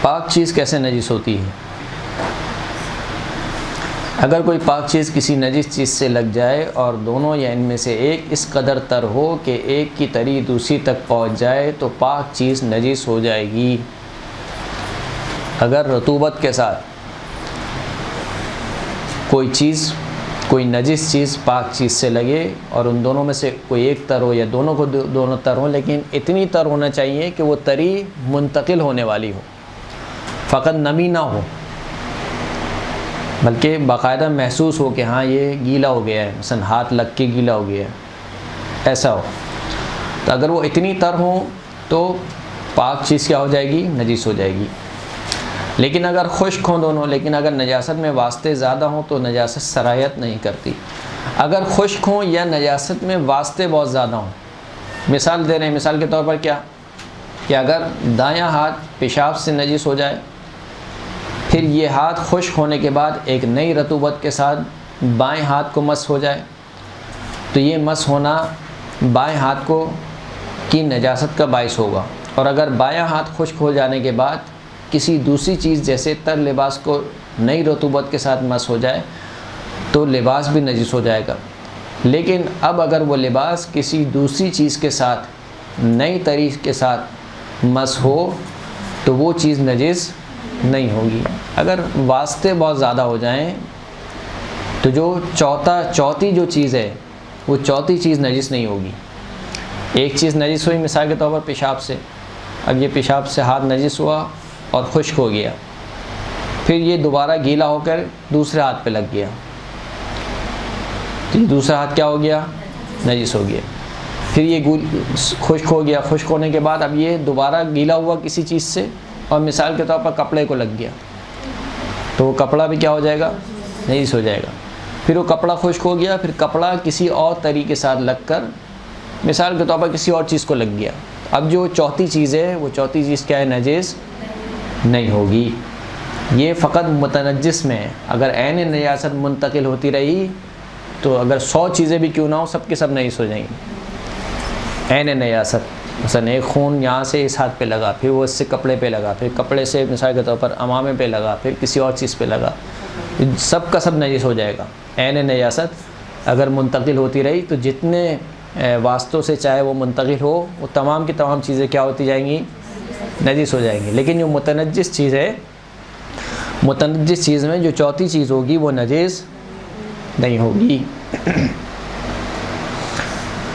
پاک چیز کیسے نجس ہوتی ہے؟ اگر کوئی پاک چیز کسی نجس چیز سے لگ جائے اور دونوں یا ان میں سے ایک اس قدر تر ہو کہ ایک کی تری دوسری تک پہنچ جائے تو پاک چیز نجس ہو جائے گی۔ اگر رطوبت کے ساتھ کوئی نجس چیز پاک چیز سے لگے اور ان دونوں میں سے کوئی ایک تر ہو یا دونوں تر ہوں، لیکن اتنی تر ہونا چاہیے کہ وہ تری منتقل ہونے والی ہو، فقط نمی نہ ہو، بلکہ باقاعدہ محسوس ہو کہ ہاں یہ گیلا ہو گیا ہے، مثلا ہاتھ لگ کے گیلا ہو گیا ہے، ایسا ہو۔ تو اگر وہ اتنی تر ہوں تو پاک چیز کیا ہو جائے گی؟ نجس ہو جائے گی۔ لیکن اگر خشک ہوں دونوں، لیکن اگر نجاست میں واسطے زیادہ ہوں تو نجاست سرایت نہیں کرتی۔ اگر خشک ہوں یا نجاست میں واسطے بہت زیادہ ہوں، مثال دے رہے ہیں، مثال کے طور پر کیا کہ اگر دایاں ہاتھ پیشاب سے نجس ہو جائے، پھر یہ ہاتھ خشک ہونے کے بعد ایک نئی رطوبت کے ساتھ بائیں ہاتھ کو مس ہو جائے، تو یہ مس ہونا بائیں ہاتھ کی نجاست کا باعث ہوگا۔ اور اگر بایاں ہاتھ خشک ہو جانے کے بعد کسی دوسری چیز جیسے تر لباس کو نئی رطوبت کے ساتھ مس ہو جائے تو لباس بھی نجس ہو جائے گا۔ لیکن اب اگر وہ لباس کسی دوسری چیز کے ساتھ نئی تری کے ساتھ مس ہو تو وہ چیز نجس نہیں ہوگی۔ اگر واسطے بہت زیادہ ہو جائیں تو جو چوتھی جو چیز ہے وہ چوتھی چیز نجس نہیں ہوگی۔ ایک چیز نجس ہوئی مثال کے طور پر پیشاب سے، اب یہ پیشاب سے ہاتھ نجس ہوا اور خشک ہو گیا، پھر یہ دوبارہ گیلا ہو کر دوسرے ہاتھ پہ لگ گیا، تو یہ دوسرا ہاتھ کیا ہو گیا؟ نجس ہو گیا۔ پھر یہ خشک ہو گیا، خشک ہونے کے بعد اب یہ دوبارہ گیلا ہوا کسی چیز سے اور مثال کے طور پر کپڑے کو لگ گیا، تو وہ کپڑا بھی کیا ہو جائے گا؟ نجس ہو جائے گا۔ پھر وہ کپڑا خشک ہو گیا، پھر کپڑا کسی اور تری کے ساتھ لگ کر مثال کے طور پر کسی اور چیز کو لگ گیا، اب جو چوتھی چیز ہے وہ چوتھی چیز کیا ہے؟ نجس نہیں ہوگی۔ یہ فقط متنجس میں ہے۔ اگر عین نجاست منتقل ہوتی رہی تو اگر 100 چیزیں بھی کیوں نہ ہو سب کے سب نجس ہو جائیں گی۔ عین نجاست، مثلا ایک خون یہاں سے اس ہاتھ پہ لگا، پھر وہ اس سے کپڑے پہ لگا، پھر کپڑے سے مثال کے طور پر امامے پہ لگا، پھر کسی اور چیز پہ لگا، سب کا سب نجس ہو جائے گا۔ عین نجاست اگر منتقل ہوتی رہی تو جتنے واسطوں سے چاہے وہ منتقل ہو وہ تمام کی تمام چیزیں کیا ہوتی جائیں گی؟ نجس ہو جائیں گی۔ لیکن جو متنجس چیز ہے، متنجس چیز میں جو چوتھی چیز ہوگی وہ نجس نہیں ہوگی۔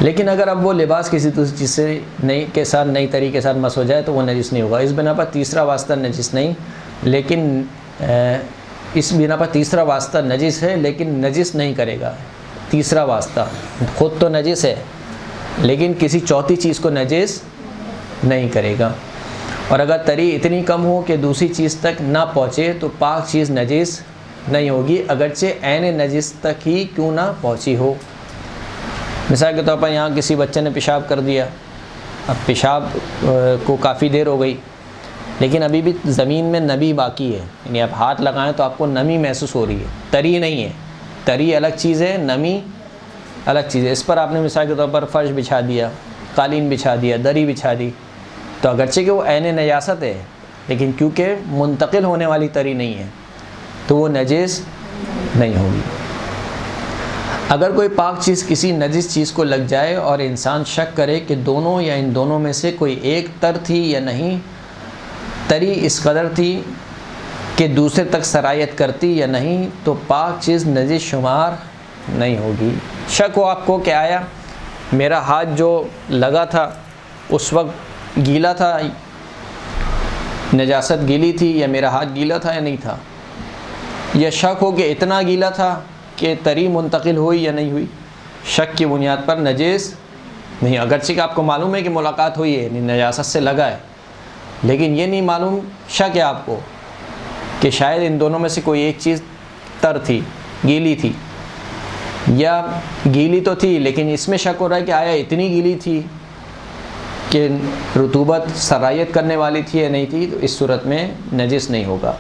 لیکن اگر اب وہ لباس کسی دوسری چیز سے نئی تری کے ساتھ مس ہو جائے تو وہ نجس نہیں ہوگا۔ اس بنا پر تیسرا واسطہ نجس نہیں، لیکن اس بنا پر تیسرا واسطہ نجس ہے لیکن نجس نہیں کرے گا۔ تیسرا واسطہ خود تو نجس ہے لیکن کسی چوتھی چیز کو نجس نہیں کرے گا۔ اور اگر تری اتنی کم ہو کہ دوسری چیز تک نہ پہنچے تو پاک چیز نجس نہیں ہوگی، اگرچہ عین نجس تک ہی کیوں نہ پہنچی ہو۔ مثال کے طور پر یہاں کسی بچے نے پیشاب کر دیا، اب پیشاب کو کافی دیر ہو گئی لیکن ابھی بھی زمین میں نمی باقی ہے، یعنی آپ ہاتھ لگائیں تو آپ کو نمی محسوس ہو رہی ہے، تری نہیں ہے۔ تری الگ چیز ہے، نمی الگ چیز ہے۔ اس پر آپ نے مثال کے طور پر فرش بچھا دیا، قالین بچھا دیا، دری بچھا دی، تو اگرچہ کہ وہ عین نجاست ہے لیکن کیونکہ منتقل ہونے والی تری نہیں ہے تو وہ نجس نہیں ہوگی۔ اگر کوئی پاک چیز کسی نجس چیز کو لگ جائے اور انسان شک کرے کہ دونوں یا ان دونوں میں سے کوئی ایک تر تھی یا نہیں، تری اس قدر تھی کہ دوسرے تک سرایت کرتی یا نہیں، تو پاک چیز نجس شمار نہیں ہوگی۔ شک ہو آپ کو کہ آیا میرا ہاتھ جو لگا تھا اس وقت گیلا تھا، نجاست گیلی تھی، یا میرا ہاتھ گیلا تھا یا نہیں تھا، یا شک ہو کہ اتنا گیلا تھا کہ تری منتقل ہوئی یا نہیں ہوئی، شک کی بنیاد پر نجس نہیں، اگرچہ کہ آپ کو معلوم ہے کہ ملاقات ہوئی ہے، نجاست سے لگا ہے، لیکن یہ نہیں معلوم، شک ہے آپ کو کہ شاید ان دونوں میں سے کوئی ایک چیز تر تھی، گیلی تھی، یا گیلی تو تھی لیکن اس میں شک ہو رہا ہے کہ آیا اتنی گیلی تھی کہ رطوبت سرایت کرنے والی تھی یا نہیں تھی، تو اس صورت میں نجس نہیں ہوگا۔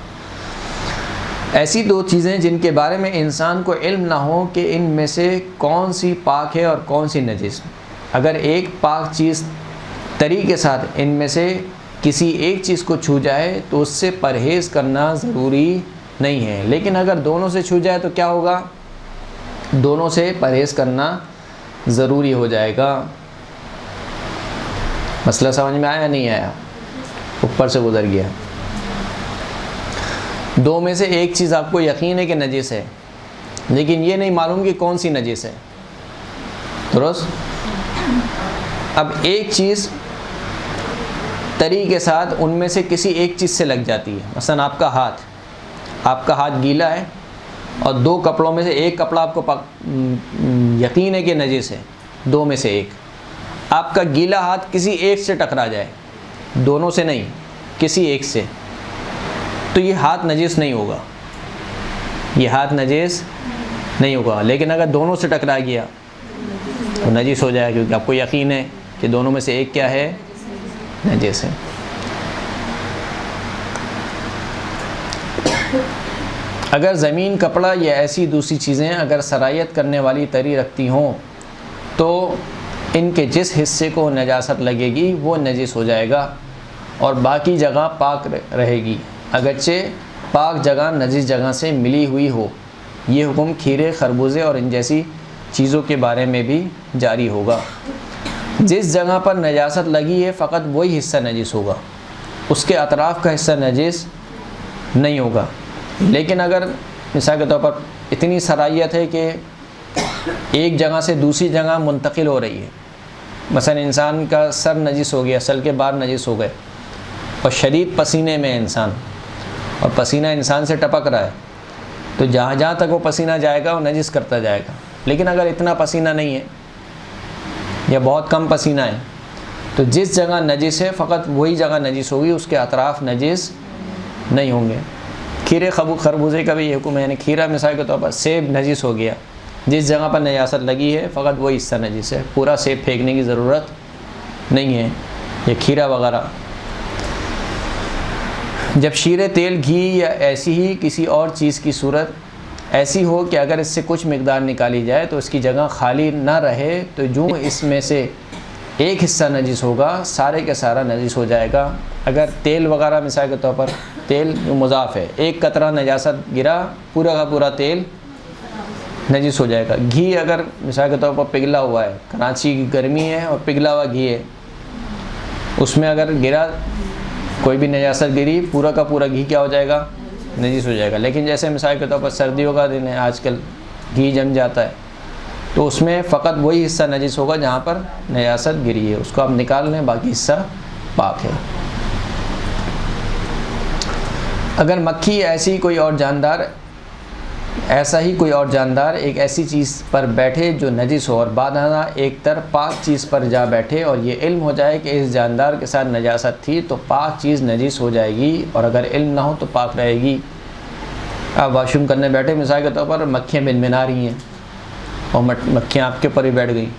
ایسی دو چیزیں جن کے بارے میں انسان کو علم نہ ہو کہ ان میں سے کون سی پاک ہے اور کون سی نجس، اگر ایک پاک چیز تری کے ساتھ ان میں سے کسی ایک چیز کو چھو جائے تو اس سے پرہیز کرنا ضروری نہیں ہے، لیکن اگر دونوں سے چھو جائے تو کیا ہوگا؟ دونوں سے پرہیز کرنا ضروری ہو جائے گا۔ مسئلہ سمجھ میں آیا نہیں آیا؟ اوپر سے گزر گیا۔ دو میں سے ایک چیز آپ کو یقین ہے کہ نجس ہے، لیکن یہ نہیں معلوم کہ کون سی نجس ہے، درست؟ اب ایک چیز تری کے ساتھ ان میں سے کسی ایک چیز سے لگ جاتی ہے، مثلا آپ کا ہاتھ گیلا ہے اور دو کپڑوں میں سے ایک کپڑا آپ کو یقین ہے کہ نجس ہے، دو میں سے ایک، آپ کا گیلا ہاتھ کسی ایک سے ٹکرا جائے، دونوں سے نہیں کسی ایک سے، تو یہ ہاتھ نجس نہیں ہوگا، یہ ہاتھ نجس نہیں ہوگا، لیکن اگر دونوں سے ٹکرا گیا تو نجس ہو جائے گا، کیونکہ آپ کو یقین ہے کہ دونوں میں سے ایک کیا ہے؟ نجس ہے۔ اگر زمین، کپڑا یا ایسی دوسری چیزیں اگر سرایت کرنے والی تری رکھتی ہوں تو ان کے جس حصے کو نجاست لگے گی وہ نجس ہو جائے گا اور باقی جگہ پاک رہے گی، اگرچہ پاک جگہ نجس جگہ سے ملی ہوئی ہو۔ یہ حکم کھیرے، خربوزے اور ان جیسی چیزوں کے بارے میں بھی جاری ہوگا۔ جس جگہ پر نجاست لگی ہے فقط وہی حصہ نجس ہوگا، اس کے اطراف کا حصہ نجس نہیں ہوگا۔ لیکن اگر مثال کے طور پر اتنی صلاحیت ہے کہ ایک جگہ سے دوسری جگہ منتقل ہو رہی ہے، مثلا انسان کا سر نجس ہو گیا، سر کے بال نجس ہو گئے اور شدید پسینے میں انسان، اور پسینہ انسان سے ٹپک رہا ہے، تو جہاں جہاں تک وہ پسینہ جائے گا وہ نجس کرتا جائے گا۔ لیکن اگر اتنا پسینہ نہیں ہے یا بہت کم پسینہ ہے تو جس جگہ نجس ہے فقط وہی جگہ نجس ہوگی، اس کے اطراف نجس نہیں ہوں گے۔ کھیرے، خربوزے کا بھی یہ حکم ہے، یعنی کھیرا مثال کے طور پر سیب نجس ہو گیا، جس جگہ پر نجاست لگی ہے فقط وہی حصہ نجس ہے، پورا سیب پھینکنے کی ضرورت نہیں ہے، یہ کھیرا وغیرہ۔ جب شیر، تیل، گھی یا ایسی ہی کسی اور چیز کی صورت ایسی ہو کہ اگر اس سے کچھ مقدار نکالی جائے تو اس کی جگہ خالی نہ رہے تو جو اس میں سے ایک حصہ نجس ہوگا سارے کا سارا نجس ہو جائے گا۔ اگر تیل وغیرہ مثال کے طور پر، تیل مضاف ہے، ایک قطرہ نجاست گرا پورا کا پورا تیل نجس ہو جائے گا۔ گھی اگر مثال کے طور پر پگھلا ہوا ہے، کراچی کی گرمی ہے اور پگھلا ہوا گھی ہے، اس میں اگر گرا کوئی بھی نجاست گری پورا کا پورا گھی کیا ہو جائے گا؟ نجس ہو جائے گا۔ لیکن جیسے مثال کے طور پر سردیوں کا دن ہے، آج کل گھی جم جاتا ہے، تو اس میں فقط وہی حصہ نجس ہوگا جہاں پر نجاست گری ہے، اس کو آپ نکال لیں، باقی حصہ پاک ہے۔ اگر مکھی ایسی کوئی اور جاندار ایک ایسی چیز پر بیٹھے جو نجس ہو اور بعداً ایک تر پاک چیز پر جا بیٹھے اور یہ علم ہو جائے کہ اس جاندار کے ساتھ نجاست تھی تو پاک چیز نجس ہو جائے گی، اور اگر علم نہ ہو تو پاک رہے گی۔ آپ واش روم کرنے بیٹھے، مثال کے طور پر مکھیاں بنبنا رہی ہیں اور مکھیاں آپ کے اوپر ہی بیٹھ گئیں،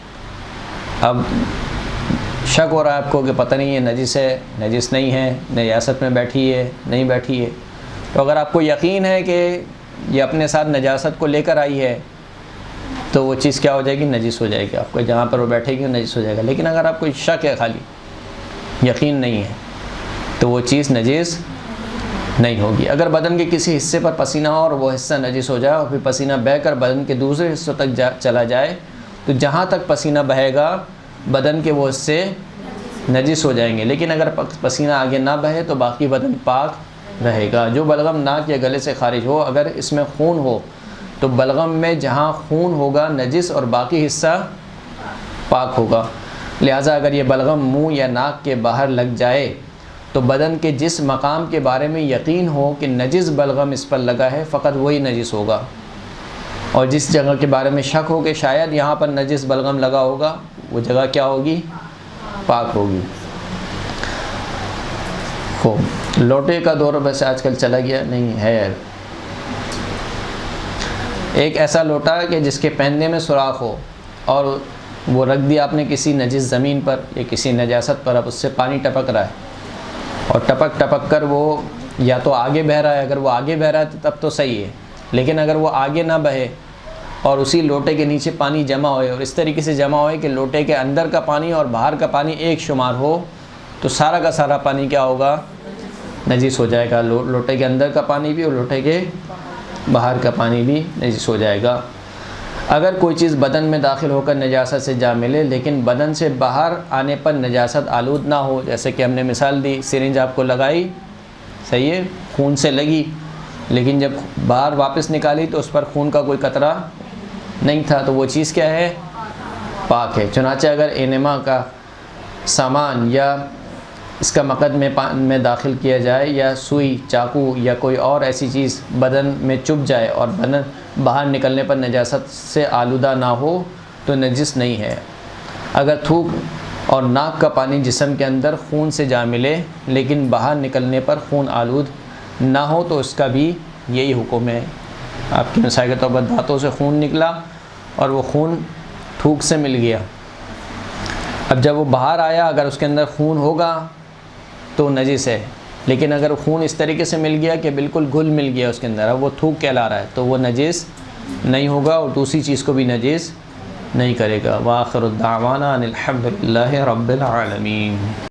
اب شک ہو رہا ہے آپ کو کہ پتہ نہیں یہ نجس ہے، نجس نہیں ہے، نجاست میں بیٹھی ہے، نہیں بیٹھی ہے، تو اگر آپ کو یقین ہے کہ یہ اپنے ساتھ نجاست کو لے کر آئی ہے تو وہ چیز کیا ہو جائے گی؟ نجس ہو جائے گی، آپ کو جہاں پر وہ بیٹھے گی نجس ہو جائے گا۔ لیکن اگر آپ کو شک ہے، خالی یقین نہیں ہے، تو وہ چیز نجس نہیں ہوگی۔ اگر بدن کے کسی حصے پر پسینہ ہو اور وہ حصہ نجس ہو جائے اور پھر پسینہ بہہ کر بدن کے دوسرے حصوں تک چلا جائے تو جہاں تک پسینہ بہے گا بدن کے وہ حصے نجس ہو جائیں گے، لیکن اگر پسینہ آگے نہ بہے تو باقی بدن پاک رہے گا۔ جو بلغم ناک یا گلے سے خارج ہو، اگر اس میں خون ہو تو بلغم میں جہاں خون ہوگا نجس اور باقی حصہ پاک ہوگا، لہٰذا اگر یہ بلغم منہ یا ناک کے باہر لگ جائے تو بدن کے جس مقام کے بارے میں یقین ہو کہ نجس بلغم اس پر لگا ہے فقط وہی نجس ہوگا، اور جس جگہ کے بارے میں شک ہو کہ شاید یہاں پر نجس بلغم لگا ہوگا وہ جگہ کیا ہوگی؟ پاک ہوگی۔ خوب، لوٹے کا دور ویسے آج کل چلا گیا نہیں ہے، ایک ایسا لوٹا کہ جس کے پہننے میں سوراخ ہو اور وہ رکھ دیا آپ نے کسی نجس زمین پر یا کسی نجاست پر، اب اس سے پانی ٹپک رہا ہے اور ٹپک ٹپک کر وہ یا تو آگے بہہ رہا ہے، اگر وہ آگے بہہ رہا ہے تب تو صحیح ہے، لیکن اگر وہ آگے نہ بہے اور اسی لوٹے کے نیچے پانی جمع ہوئے اور اس طریقے سے جمع ہوئے کہ لوٹے کے اندر کا پانی اور باہر کا پانی ایک شمار ہو تو سارا کا سارا پانی کیا ہوگا؟ نجس ہو جائے گا، لوٹے کے اندر کا پانی بھی اور لوٹے کے باہر کا پانی بھی نجس ہو جائے گا۔ اگر کوئی چیز بدن میں داخل ہو کر نجاست سے جا ملے لیکن بدن سے باہر آنے پر نجاست آلود نہ ہو، جیسے کہ ہم نے مثال دی، سرنج آپ کو لگائی، صحیح ہے، خون سے لگی، لیکن جب باہر واپس نکالی تو اس پر خون کا کوئی قطرہ نہیں تھا، تو وہ چیز کیا ہے؟ پاک ہے۔ چنانچہ اگر انما کا سامان یا اس کا مقد میں داخل کیا جائے یا سوئی، چاقو یا کوئی اور ایسی چیز بدن میں چبھ جائے اور بدن باہر نکلنے پر نجاست سے آلودہ نہ ہو تو نجس نہیں ہے۔ اگر تھوک اور ناک کا پانی جسم کے اندر خون سے جا ملے لیکن باہر نکلنے پر خون آلود نہ ہو تو اس کا بھی یہی حکم ہے۔ آپ کی مثال کے طور پر دانتوں سے خون نکلا اور وہ خون تھوک سے مل گیا، اب جب وہ باہر آیا اگر اس کے اندر خون ہوگا تو نجس ہے، لیکن اگر خون اس طریقے سے مل گیا کہ بالکل گھل مل گیا اس کے اندر، اب وہ تھوک کہلا رہا ہے تو وہ نجس نہیں ہوگا اور دوسری چیز کو بھی نجس نہیں کرے گا۔ وآخر الدعوانا ان الحمد للہ رب العالمین۔